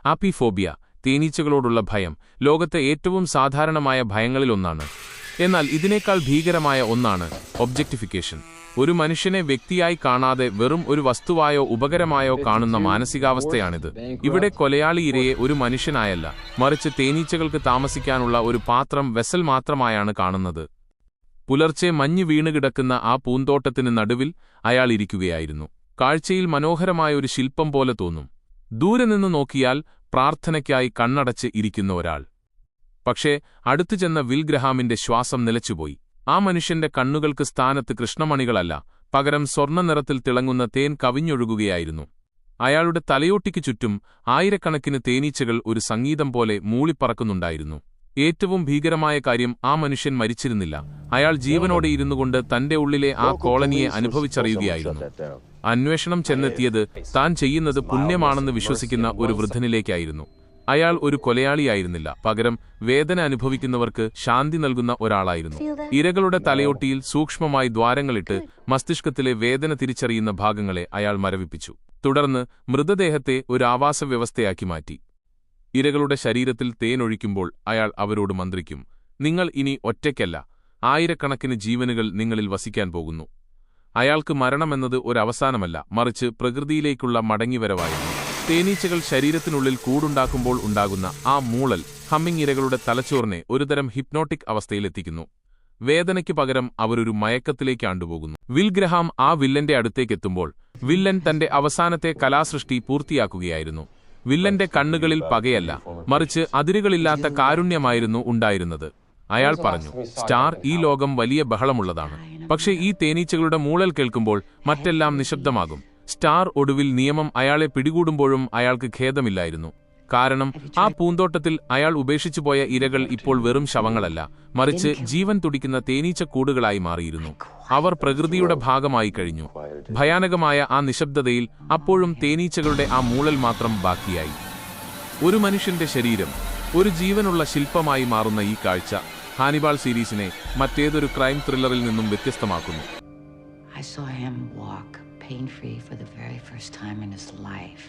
ആപ്പിഫോബിയ, തേനീച്ചകളോടുള്ള ഭയം, ലോകത്തെ ഏറ്റവും സാധാരണമായ ഭയങ്ങളിലൊന്നാണ്. എന്നാൽ ഇതിനേക്കാൾ ഭീകരമായ ഒന്നാണ് ഒബ്ജക്റ്റിഫിക്കേഷൻ. ഒരു മനുഷ്യനെ വ്യക്തിയായി കാണാതെ വെറും ഒരു വസ്തുവായോ ഉപകരണമായോ കാണുന്ന മാനസികാവസ്ഥയാണിത്. ഇവിടെ കൊലയാളി ഇരയെ ഒരു മനുഷ്യനായല്ല, മറിച്ച് തേനീച്ചകൾക്ക് താമസിക്കാനുള്ള ഒരു പാത്രം, വെസൽ മാത്രമായാണ് കാണുന്നത്. പുലർച്ചെ മഞ്ഞ് വീണുകിടക്കുന്ന ആ പൂന്തോട്ടത്തിന് നടുവിൽ അയാൾ ഇരിക്കുകയായിരുന്നു. കാഴ്ചയിൽ മനോഹരമായ ഒരു ശില്പം പോലെ തോന്നും. ദൂരെ നിന്ന് നോക്കിയാൽ പ്രാർത്ഥനയ്ക്കായി കണ്ണടച്ച് ഇരിക്കുന്ന ഒരാൾ. പക്ഷേ അടുത്തു ചെന്ന വിൽ ഗ്രഹാമിന്റെ ശ്വാസം നിലച്ചുപോയി. ആ മനുഷ്യന്റെ കണ്ണുകൾക്ക് സ്ഥാനത്ത് കൃഷ്ണമണികളല്ല, പകരം സ്വർണ്ണനിറത്തിൽ തിളങ്ങുന്ന തേൻ കവിഞ്ഞൊഴുകുകയായിരുന്നു. അയാളുടെ തലയോട്ടിക്ക് ചുറ്റും ആയിരക്കണക്കിന് തേനീച്ചകൾ ഒരു സംഗീതം പോലെ മൂളിപ്പറക്കുന്നുണ്ടായിരുന്നു. ഏറ്റവും ഭീകരമായ കാര്യം, ആ മനുഷ്യൻ മരിച്ചിരുന്നില്ല. അയാൾ ജീവനോടെ ഇരുന്നുകൊണ്ട് തന്റെ ഉള്ളിലെ ആ കോളനിയെ അനുഭവിച്ചറിയുകയായിരുന്നു. അന്വേഷണം ചെന്നെത്തിയത് താൻ ചെയ്യുന്നത് പുണ്യമാണെന്ന് വിശ്വസിക്കുന്ന ഒരു വൃദ്ധനിലേക്കായിരുന്നു. അയാൾ ഒരു കൊലയാളിയായിരുന്നില്ല, പകരം വേദന അനുഭവിക്കുന്നവർക്ക് ശാന്തി നൽകുന്ന ഒരാളായിരുന്നു. ഇരകളുടെ തലയോട്ടിയിൽ സൂക്ഷ്മമായി ദ്വാരങ്ങളിട്ട് മസ്തിഷ്കത്തിലെ വേദന തിരിച്ചറിയുന്ന ഭാഗങ്ങളെ അയാൾ മരവിപ്പിച്ചു. തുടർന്ന് മൃതദേഹത്തെ ഒരു ആവാസവ്യവസ്ഥയാക്കി മാറ്റി. ഇരകളുടെ ശരീരത്തിൽ തേനൊഴിക്കുമ്പോൾ അയാൾ അവരോട് മന്ത്രിക്കും, നിങ്ങൾ ഇനി ഒറ്റയ്ക്കല്ല, ആയിരക്കണക്കിന് ജീവനുകൾ നിങ്ങളിൽ വസിക്കാൻ പോകുന്നു. അയാൾക്ക് മരണമെന്നത് ഒരവസാനമല്ല, മറിച്ച് പ്രകൃതിയിലേക്കുള്ള മടങ്ങിവരവായിരുന്നു. തേനീച്ചകൾ ശരീരത്തിനുള്ളിൽ കൂടുണ്ടാക്കുമ്പോൾ ഉണ്ടാകുന്ന ആ മൂളൽ, ഹമ്മിങ് ഇരകളുടെ തലച്ചോറിനെ ഒരുതരം ഹിപ്നോട്ടിക് അവസ്ഥയിലെത്തിക്കുന്നു. വേദനയ്ക്ക് പകരം അവരൊരു മയക്കത്തിലേക്ക് ആണ്ടുപോകുന്നു. വിൽ ഗ്രഹാം ആ വില്ലന്റെ അടുത്തേക്കെത്തുമ്പോൾ വില്ലൻ തന്റെ അവസാനത്തെ കലാസൃഷ്ടി പൂർത്തിയാക്കുകയായിരുന്നു. വില്ലന്റെ കണ്ണുകളിൽ പകയല്ല, മറിച്ച് അതിരുകളില്ലാത്ത കാരുണ്യമായിരുന്നു ഉണ്ടായിരുന്നത്. അയാൾ പറഞ്ഞു, സ്റ്റാർ, ഈ ലോകം വലിയ ബഹളമുള്ളതാണ്, പക്ഷേ ഈ തേനീച്ചകളുടെ മൂളൽ കേൾക്കുമ്പോൾ മറ്റെല്ലാം നിശബ്ദമാകും. സ്റ്റാർ ഒടുവിൽ നിയമം അയാളെ പിടികൂടുമ്പോഴും അയാൾക്ക് ഖേദമില്ലായിരുന്നു. കാരണം ആ പൂന്തോട്ടത്തിൽ അയാൾ ഉപേക്ഷിച്ചുപോയ ഇരകൾ ഇപ്പോൾ വെറും ശവങ്ങളല്ല, മറിച്ച് ജീവൻ തുടിക്കുന്ന തേനീച്ചക്കൂടുകളായി മാറിയിരുന്നു. അവർ പ്രകൃതിയുടെ ഭാഗമായി കഴിഞ്ഞു. ഭയാനകമായ ആ നിശബ്ദതയിൽ അപ്പോഴും തേനീച്ചകളുടെ ആ മൂളൽ മാത്രം ബാക്കിയായി. ഒരു മനുഷ്യന്റെ ശരീരം ഒരു ജീവനുള്ള ശില്പമായി മാറുന്ന ഈ കാഴ്ച ഹാനിബാൾ സീരീസിനെ മറ്റേതൊരു ക്രൈം ത്രില്ലറിൽ നിന്നും വ്യത്യസ്തമാക്കുന്നു. I saw him walk pain-free for the very first time in his life.